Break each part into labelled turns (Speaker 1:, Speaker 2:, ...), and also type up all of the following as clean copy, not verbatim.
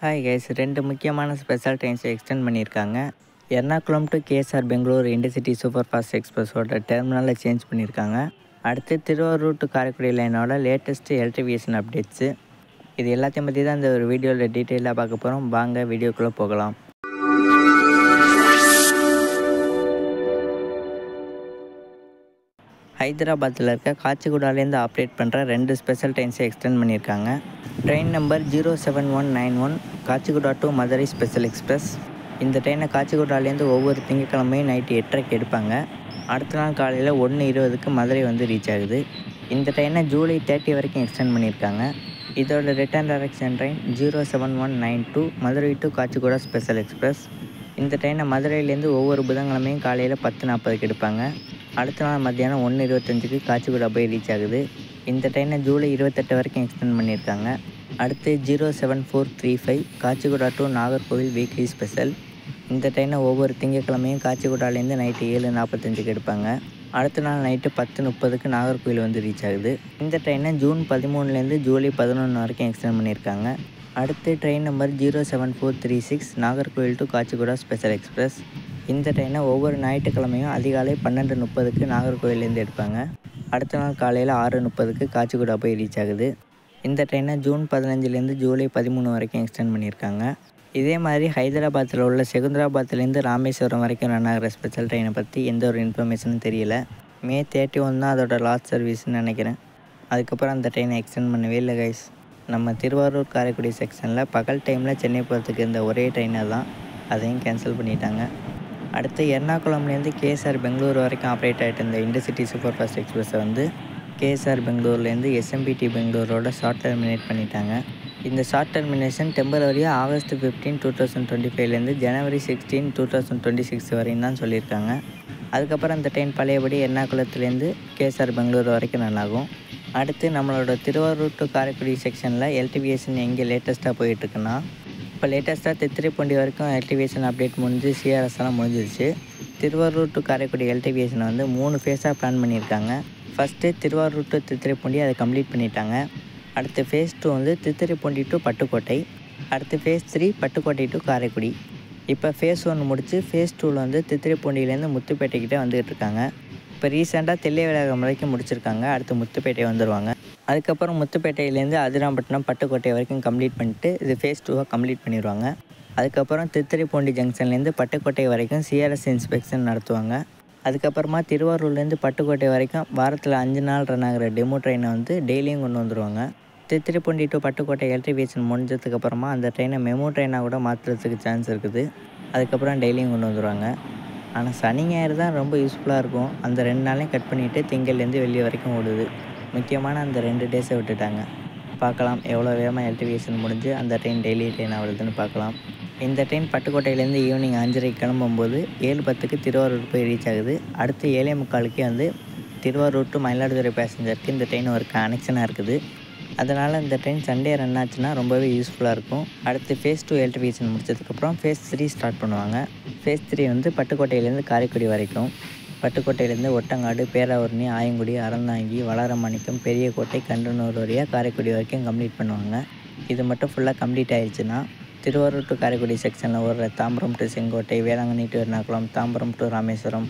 Speaker 1: Hi guys, 2 முக்கியமான special ட்ரெயின்ஸை extend பண்ணியிருக்காங்க. Ernakulam to KSR Bangalore intercity super fast எக்ஸ்பிரஸோட டெர்மினலை சேஞ்ச் பண்ணியிருக்காங்க. அடுத்து திருவாரூர் டு காரைக்குடி லைனோட லேட்டஸ்ட்டு எலக்ட்ரிஃபிகேஷன் அப்டேட்ஸு. இது எல்லாத்தையும் பற்றி தான் இந்த ஒரு வீடியோவில் டீட்டெயிலாக பார்க்க போகிறோம். வாங்க வீடியோக்குள்ளே போகலாம். ஹைதராபாத்தில் இருக்க காச்சிகுடாலேருந்து ஆப்ரேட் பண்ணுற 2 ஸ்பெஷல் ட்ரெயின்ஸை எக்ஸ்டெண்ட் பண்ணியிருக்காங்க. Train number 07191 Kacheguda to Madurai special express. இந்த ட்ரெயினை காச்சிகுடாலேருந்து ஒவ்வொரு திங்கட்கிழமையும் நைட்டு 8:30க்கு எடுப்பாங்க. அடுத்த நாள் காலையில் 1:20க்கு மதுரை வந்து ரீச் ஆகுது. இந்த ட்ரெயினை ஜூலை 30 வரைக்கும் எக்ஸ்டெண்ட் பண்ணியிருக்காங்க. இதோட return direction train 07192 Madurai to Kacheguda special express. இந்த ட்ரெயினை மதுரையிலேருந்து ஒவ்வொரு புதன்கிழமையும் காலையில் 10:40க்கு எடுப்பாங்க. அடுத்த நாள் மத்தியானம் 1:25க்கு காச்சிகுடா போய் ரீச் ஆகுது. இந்த ட்ரெயினை ஜூலை 28 வரைக்கும் எக்ஸ்டெண்ட் பண்ணியிருக்காங்க. அடுத்து 07435 Kacheguda to Nagercoil weekly special. இந்த ட்ரெயினை ஒவ்வொரு திங்கட்கிழமையும் காச்சிகுடாலேருந்து நைட்டு 7:45க்கு எடுப்பாங்க. அடுத்த நாள் நைட்டு 10:30க்கு நாகர்கோவில் வந்து ரீச் ஆகுது. இந்த ட்ரெயினை ஜூன் 13லேருந்து ஜூலை 11 வரைக்கும் எக்ஸ்டெண்ட் பண்ணியிருக்காங்க. அடுத்து train number 07436 Nagercoil to Kacheguda special express. இந்த ட்ரெயினை ஒவ்வொரு ஞாயிற்றுக்கிழமையும் அதிகாலை 12:30க்கு நாகர்கோவிலேருந்து எடுப்பாங்க. அடுத்த நாள் காலையில் 6:30க்கு காச்சிகுடா போய் ரீச் ஆகுது. இந்த ட்ரெயினை ஜூன் 15லேருந்து ஜூலை 13 வரைக்கும் எக்ஸ்டெண்ட் பண்ணியிருக்காங்க. இதே மாதிரி ஹைதராபாத்தில் உள்ள செகுந்தராபாத்லேருந்து ராமேஸ்வரம் வரைக்கும் ரன் ஆகிற ஸ்பெஷல் ட்ரெயினை பற்றி எந்த ஒரு இன்ஃபர்மேஷனும் தெரியல. மே 31 தான் அதோட லாஸ்ட் சர்வீஸ்ன்னு நினைக்கிறேன். அதுக்கப்புறம் அந்த ட்ரெயினை எக்ஸ்டெண்ட் பண்ணவே இல்லை கைஸ். நம்ம திருவாரூர் காரைக்குடி செக்ஷனில் பகல் டைமில் சென்னை போகிறதுக்கு இருந்த ஒரே ட்ரெயினை தான், அதையும் கேன்சல் பண்ணிட்டாங்க. அடுத்து எர்ணாகுளம்லேருந்து கேஎஸ்ஆர் பெங்களூர் வரைக்கும் ஆப்ரேட் ஆகிட்டு இருந்த இன்டர்சிட்டி சூப்பர் ஃபாஸ்ட் எக்ஸ்பிரஸை வந்து கேஎஸ்ஆர் பெங்களூர்லேருந்து எஸ்எம்பிடி பெங்களூரோட ஷார்ட் டெர்மினேட் பண்ணிட்டாங்க. இந்த ஷார்ட் டெர்மினேஷன் டெம்பரரியாக ஆகஸ்ட் 15, 2025லேருந்து ஜனவரி 16, 2026 வரையும் தான் சொல்லியிருக்காங்க. அதுக்கப்புறம் அந்த ட்ரெயின் பழையபடி எர்ணாகுளத்துலேருந்து கேஎஸ்ஆர் பெங்களூர் வரைக்கும் நல்லாகும். அடுத்து நம்மளோட திருவாரூர் டு காரைக்குடி செக்ஷனில் எலக்ட்ரிஃபிகேஷன் எங்கே லேட்டஸ்ட்டாக போயிட்டுருக்குன்னா, இப்போ லேட்டஸ்ட்டாக தித்திரைப்பூண்டி வரைக்கும் எலக்ட்ரிஃபிகேஷன் அப்டேட் முடிஞ்சு சிஆர்எஸ் எல்லாம் முடிஞ்சிருச்சு. திருவாரூர் டு காரைக்குடி எலக்ட்ரிஃபிகேஷனை வந்து 3 ஃபேஸாக பிளான் பண்ணியிருக்காங்க. ஃபஸ்ட்டு திருவாரூர் டு தித்திரைப்பூண்டி அதை கம்ப்ளீட் பண்ணிட்டாங்க. அடுத்து ஃபேஸ் 2 வந்து தித்திரைப்பூண்டி டு பட்டுக்கோட்டை. அடுத்து ஃபேஸ் 3 பட்டுக்கோட்டை டு காரைக்குடி. இப்போ ஃபேஸ் 1 முடிச்சு ஃபேஸ் 2வில் வந்து தித்திரைப்பூண்டியிலேருந்து முத்துப்பேட்டைக்கிட்டே வந்துகிட்டு இருக்காங்க. இப்போ ரீசெண்டாக தெல்லைவிளக்கம் வரைக்கும் முடிச்சிருக்காங்க. அடுத்து முத்துப்பேட்டை வந்துடுவாங்க. அதுக்கப்புறம் முத்துப்பேட்டையிலேருந்து அதிராம்பட்டினம் பட்டுக்கோட்டை வரைக்கும் கம்ப்ளீட் பண்ணிட்டு இது ஃபேஸ் 2 கம்ப்ளீட் பண்ணிடுவாங்க. அதுக்கப்புறம் தித்திரைப்பூண்டி ஜங்ஷன்லேருந்து பட்டுக்கோட்டை வரைக்கும் சிஆர்எஸ் இன்ஸ்பெக்ஷன் நடத்துவாங்க. அதுக்கப்புறமா திருவாரூர்லேருந்து பட்டுக்கோட்டை வரைக்கும் வாரத்தில் 5 நாள் ரன் ஆகிற டெமோ ட்ரெயினை வந்து டெய்லியும் கொண்டு வந்துடுவாங்க. தித்திரைப்பூண்டி டு பட்டுக்கோட்டை எலக்ட்ரிஃபிகேஷன் முடிஞ்சதுக்கப்புறமா அந்த ட்ரெயினை மெமோ ட்ரெயினாக கூட மாற்றுறதுக்கு சான்ஸ் இருக்குது. அதுக்கப்புறம் டெய்லியும் கொண்டு வந்துடுவாங்க. ஆனால் சனி ஞாயிறு தான் ரொம்ப யூஸ்ஃபுல்லாக இருக்கும். அந்த 2 நாளையும் கட் பண்ணிவிட்டு திங்கள்லேருந்து வெள்ளி வரைக்கும் ஓடுது. முக்கியமான அந்த 2 டேஸை விட்டுட்டாங்க. பார்க்கலாம் எவ்வளோ வேகமாக எலக்ட்ரிஃபிகேஷன் முடிஞ்சு அந்த ட்ரெயின் டெய்லி ட்ரெயின் ஆகுதுன்னு பார்க்கலாம். இந்த ட்ரெயின் பட்டுக்கோட்டையிலேருந்து ஈவினிங் 5:30க்கு கிளம்பும்போது 7:10க்கு திருவாரூர் போய் ரீச் ஆகுது. அடுத்து 7:45க்கு வந்து திருவாரூர் டு மயிலாடுதுறை பேசஞ்சருக்கு இந்த ட்ரெயின் ஒரு கனெக்ஷனாக இருக்குது. அதனால் இந்த ட்ரெயின் சண்டே ரன் ஆச்சுன்னா ரொம்பவே யூஸ்ஃபுல்லாக இருக்கும். அடுத்து ஃபேஸ் 2 எலக்ட்ரிஃபிகேஷன் முடிச்சதுக்கப்புறம் ஃபேஸ் 3 ஸ்டார்ட் பண்ணுவாங்க. ஃபேஸ் 3 வந்து பட்டுக்கோட்டையிலேருந்து காரைக்குடி வரைக்கும். பட்டுக்கோட்டையிலேருந்து ஒட்டங்காடு, பேராவூரணி, ஆயங்குடி, அறந்தாங்கி, வளரமாணிக்கம், பெரியக்கோட்டை, கண்டனூர் வழியாக காரைக்குடி வரைக்கும் கம்ப்ளீட் பண்ணுவாங்க. இது மட்டும் ஃபுல்லாக கம்ப்ளீட் ஆயிடுச்சுன்னா திருவாரூர் டு காரைக்குடி செக்ஷனில் ஒரு Tambaram to Sengottai, Velankanni to Ernakulam, Tambaram to Rameswaram,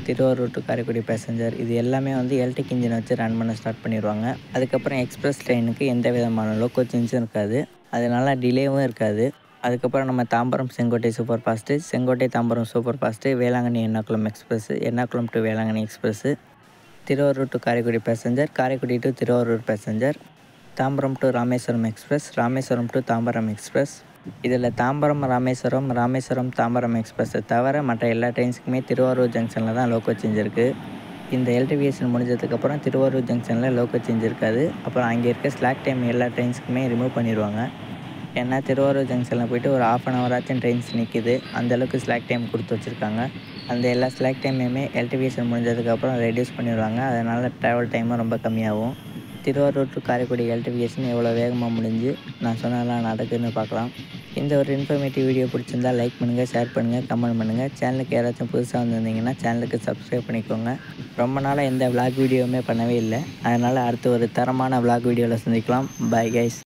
Speaker 1: Thiruvarur to Karaikudi passenger இது எல்லாமே வந்து எலக்ட்ரிக் இன்ஜின் வச்சு ரன் பண்ண ஸ்டார்ட் பண்ணிடுவாங்க. அதுக்கப்புறம் எக்ஸ்பிரஸ் ட்ரெயினுக்கு எந்த விதமான லோக்கோ சேஞ்சும் இருக்காது. அதனால் டிலேவும் இருக்காது. அதுக்கப்புறம் நம்ம Tambaram Sengottai super fast, Sengottai Tambaram super fast, Velankanni Ernakulam express, Ernakulam to Velankanni express, Thiruvarur to Karaikudi passenger, Karaikudi to Thiruvarur passenger, Tambaram to Rameswaram express, Rameswaram to Tambaram express. இதில் தாம்பரம் ராமேஸ்வரம், ராமேஸ்வரம் தாம்பரம் எக்ஸ்பிரஸை தவிர மற்ற எல்லா ட்ரெயின்ஸுக்குமே திருவாரூர் ஜங்ஷனில் தான் லோக்கோ சேஞ்ச் இருக்குது. இந்த எலக்ட்ரிஃபிகேஷன் முடிஞ்சதுக்கப்புறம் திருவாரூர் ஜங்ஷனில் லோக்கோ சேஞ்ச் இருக்காது. அப்புறம் அங்கே இருக்க ஸ்லாக் டைம் எல்லா ட்ரெயின்ஸுக்குமே ரிமூவ் பண்ணிடுவாங்க. ஏன்னா திருவாரூர் ஜங்ஷனில் போய்ட்டு ஒரு 1/2 hour ஆச்சும் ட்ரெயின்ஸ் நிற்கிது. அந்தளவுக்கு ஸ்லாக் டைம் கொடுத்து வச்சுருக்காங்க. அந்த எல்லா ஸ்லாக் டைமையுமே எலக்ட்ரிஃபிகேஷன் முடிஞ்சதுக்கப்புறம் ரெடியூஸ் பண்ணிடுவாங்க. அதனால் ட்ராவல் டைமும் ரொம்ப கம்மியாகும். திருவாரூர் டு காரைக்குடி எலக்ட்ரிஃபிகேஷன் எவ்வளோ வேகமாக முடிஞ்சு நான் சொன்னதெல்லாம் நடக்குதுன்னு பார்க்கலாம். இந்த ஒரு இன்ஃபர்மேட்டிவ் வீடியோ பிடிச்சிருந்தால் லைக் பண்ணுங்கள், ஷேர் பண்ணுங்கள், கமெண்ட் பண்ணுங்கள். சேனலுக்கு யாராச்சும் புதுசாக வந்திருந்தீங்கன்னா சேனலுக்கு சப்ஸ்கிரைப் பண்ணிக்கோங்க. ரொம்ப நாளாக எந்த விளாக் வீடியோவுமே பண்ணவே இல்லை. அதனால் அடுத்து ஒரு தரமான விளாக் வீடியோவில் சந்திக்கலாம். Bye guys.